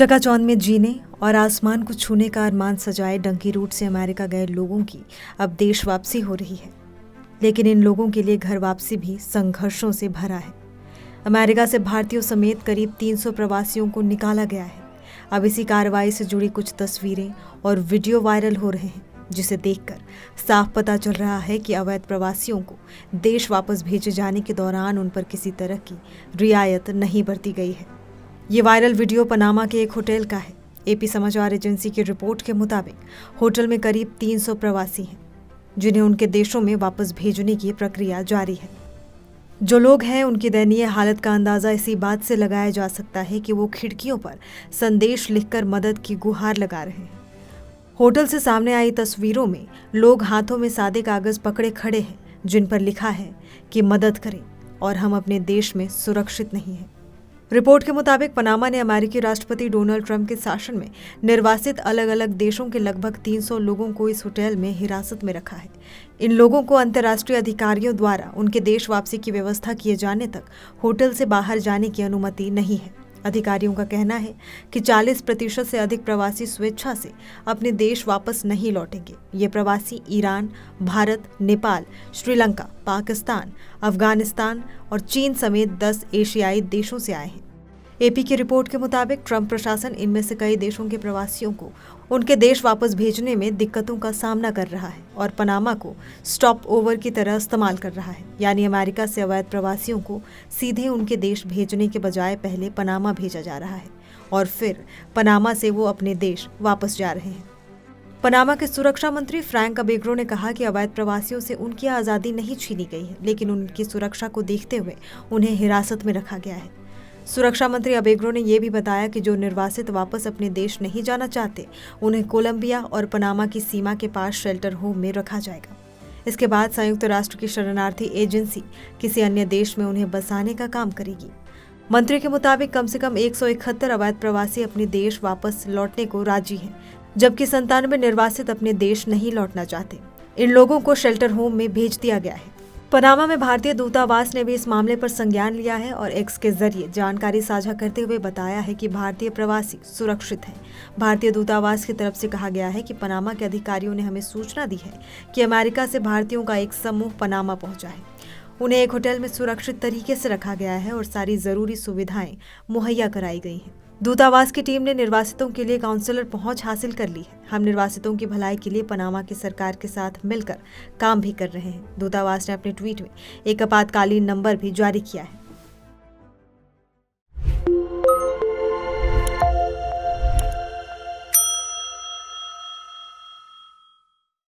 चकाचौंध में जीने और आसमान को छूने का अरमान सजाए डंकी रूट से अमेरिका गए लोगों की अब देश वापसी हो रही है। लेकिन इन लोगों के लिए घर वापसी भी संघर्षों से भरा है। अमेरिका से भारतीयों समेत करीब 300 प्रवासियों को निकाला गया है। अब इसी कार्रवाई से जुड़ी कुछ तस्वीरें और वीडियो वायरल हो रहे हैं, जिसे देखकर साफ पता चल रहा है कि अवैध प्रवासियों को देश वापस भेजे जाने के दौरान उन पर किसी तरह की रियायत नहीं बरती गई है। ये वायरल वीडियो पनामा के एक होटल का है। एपी समाचार एजेंसी की रिपोर्ट के मुताबिक होटल में करीब 300 प्रवासी हैं, जिन्हें उनके देशों में वापस भेजने की प्रक्रिया जारी है। जो लोग हैं, उनकी दयनीय हालत का अंदाजा इसी बात से लगाया जा सकता है कि वो खिड़कियों पर संदेश लिखकर मदद की गुहार लगा रहे हैं। होटल से सामने आई तस्वीरों में लोग हाथों में सादे कागज पकड़े खड़े हैं, जिन पर लिखा है कि मदद करें और हम अपने देश में सुरक्षित नहीं हैं। रिपोर्ट के मुताबिक पनामा ने अमेरिकी राष्ट्रपति डोनाल्ड ट्रंप के शासन में निर्वासित अलग अलग देशों के लगभग 300 लोगों को इस होटल में हिरासत में रखा है। इन लोगों को अंतर्राष्ट्रीय अधिकारियों द्वारा उनके देश वापसी की व्यवस्था किए जाने तक होटल से बाहर जाने की अनुमति नहीं है। अधिकारियों का कहना है कि 40% से अधिक प्रवासी स्वेच्छा से अपने देश वापस नहीं लौटेंगे। ये प्रवासी ईरान, भारत, नेपाल, श्रीलंका, पाकिस्तान, अफगानिस्तान और चीन समेत 10 एशियाई देशों से आए हैं। एपी की रिपोर्ट के मुताबिक ट्रंप प्रशासन इनमें से कई देशों के प्रवासियों को उनके देश वापस भेजने में दिक्कतों का सामना कर रहा है और पनामा को स्टॉप ओवर की तरह इस्तेमाल कर रहा है। यानी अमेरिका से अवैध प्रवासियों को सीधे उनके देश भेजने के बजाय पहले पनामा भेजा जा रहा है और फिर पनामा से वो अपने देश वापस जा रहे हैं। पनामा के सुरक्षा मंत्री फ्रैंक अबेग्रो ने कहा कि अवैध प्रवासियों से उनकी आज़ादी नहीं छीनी गई है, लेकिन उनकी सुरक्षा को देखते हुए उन्हें हिरासत में रखा गया है। सुरक्षा मंत्री अबेग्रो ने यह भी बताया कि जो निर्वासित वापस अपने देश नहीं जाना चाहते, उन्हें कोलंबिया और पनामा की सीमा के पास शेल्टर होम में रखा जाएगा। इसके बाद संयुक्त राष्ट्र की शरणार्थी एजेंसी किसी अन्य देश में उन्हें बसाने का काम करेगी। मंत्री के मुताबिक कम से कम 171 अवैध प्रवासी अपने देश वापस लौटने को राजी हैं, जबकि 97 निर्वासित अपने देश नहीं लौटना चाहते। इन लोगों को शेल्टर होम में भेज दिया गया है। पनामा में भारतीय दूतावास ने भी इस मामले पर संज्ञान लिया है और एक्स के जरिए जानकारी साझा करते हुए बताया है कि भारतीय प्रवासी सुरक्षित हैं। भारतीय दूतावास की तरफ से कहा गया है कि पनामा के अधिकारियों ने हमें सूचना दी है कि अमेरिका से भारतीयों का एक समूह पनामा पहुंचा है। उन्हें एक होटल में सुरक्षित तरीके से रखा गया है और सारी जरूरी सुविधाएं मुहैया कराई गई हैं। दूतावास की टीम ने निर्वासितों के लिए काउंसलर पहुंच हासिल कर ली है। हम निर्वासितों की भलाई के लिए पनामा की सरकार के साथ मिलकर काम भी कर रहे हैं। दूतावास ने अपने ट्वीट में एक आपातकालीन नंबर भी जारी किया है।